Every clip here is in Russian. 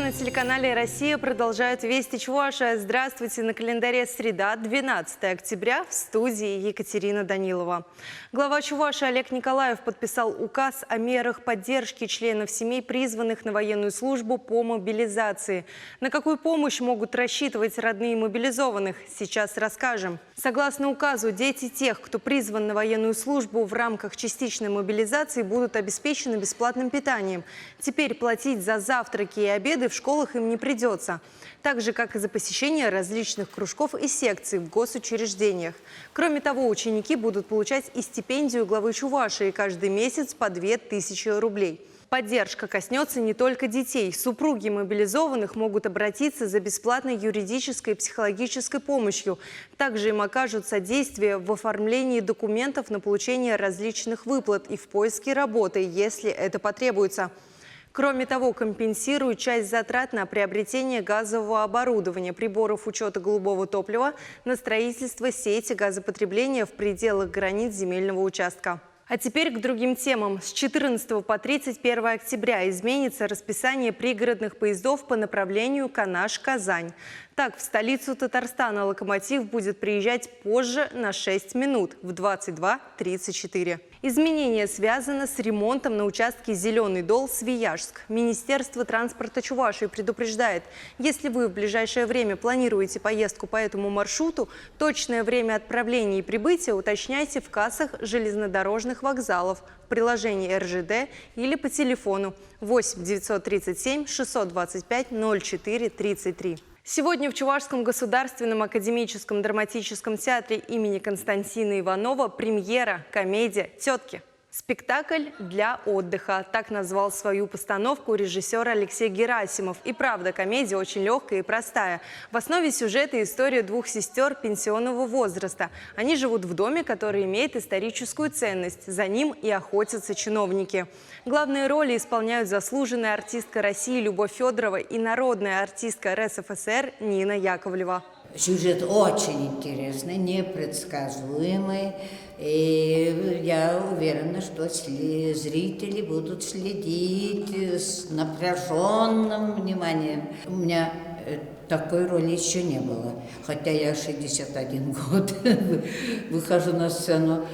на телеканале «Россия» продолжают «Вести Чувашия». Здравствуйте! На календаре среда, 12 октября, в студии Екатерина Данилова. Глава Чувашии Олег Николаев подписал указ о мерах поддержки членов семей, призванных на военную службу по мобилизации. На какую помощь могут рассчитывать родные мобилизованных, сейчас расскажем. Согласно указу, дети тех, кто призван на военную службу в рамках частичной мобилизации, будут обеспечены бесплатным питанием. Теперь платить за завтраки и обеды в школах им не придется. Так же, как и за посещение различных кружков и секций в госучреждениях. Кроме того, ученики будут получать и стипендию главы Чувашии каждый месяц по 2000 рублей. Поддержка коснется не только детей. Супруги мобилизованных могут обратиться за бесплатной юридической и психологической помощью. Также им окажут содействие в оформлении документов на получение различных выплат и в поиске работы, если это потребуется. Кроме того, компенсируют часть затрат на приобретение газового оборудования, приборов учета голубого топлива, на строительство сети газопотребления в пределах границ земельного участка. А теперь к другим темам. С 14 по 31 октября изменится расписание пригородных поездов по направлению Канаш-Казань. Так, в столицу Татарстана локомотив будет приезжать позже на 6 минут в 22:34. Изменение связано с ремонтом на участке Зеленый Дол-Свияжск. Министерство транспорта Чувашии предупреждает, если вы в ближайшее время планируете поездку по этому маршруту, точное время отправления и прибытия уточняйте в кассах железнодорожных вокзалов, в приложении РЖД или по телефону 8 937 625 04 33. Сегодня в Чувашском государственном академическом драматическом театре имени Константина Иванова премьера комедия «Тетки». Спектакль для отдыха. Так назвал свою постановку режиссер Алексей Герасимов. И правда, комедия очень легкая и простая. В основе сюжета история двух сестер пенсионного возраста. Они живут в доме, который имеет историческую ценность. За ним и охотятся чиновники. Главные роли исполняют заслуженная артистка России Любовь Федорова и народная артистка РСФСР Нина Яковлева. Сюжет очень интересный, непредсказуемый. И я уверена, что зрители будут следить с напряженным вниманием. У меня такой роли еще не было. Хотя я 61 год выхожу на сцену,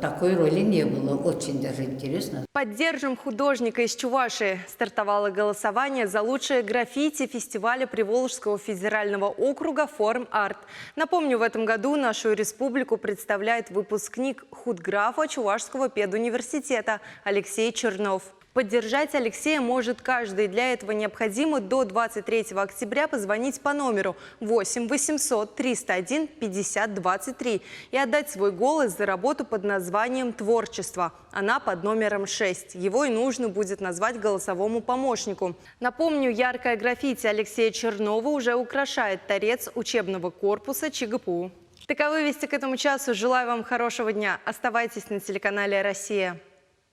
такой роли не было. Очень даже интересно. Поддержим художника из Чувашии. Стартовало голосование за лучшее граффити фестиваля Приволжского федерального округа «Форм-Арт». Напомню, в этом году нашу республику представляет выпускник худграфа Чувашского педуниверситета Алексей Чернов. Поддержать Алексея может каждый. Для этого необходимо до 23 октября позвонить по номеру 8 800 301 50 23 и отдать свой голос за работу под названием «Творчество». Она под номером 6. Его и нужно будет назвать голосовому помощнику. Напомню, яркое граффити Алексея Чернова уже украшает торец учебного корпуса ЧГПУ. Таковы вести к этому часу. Желаю вам хорошего дня. Оставайтесь на телеканале «Россия».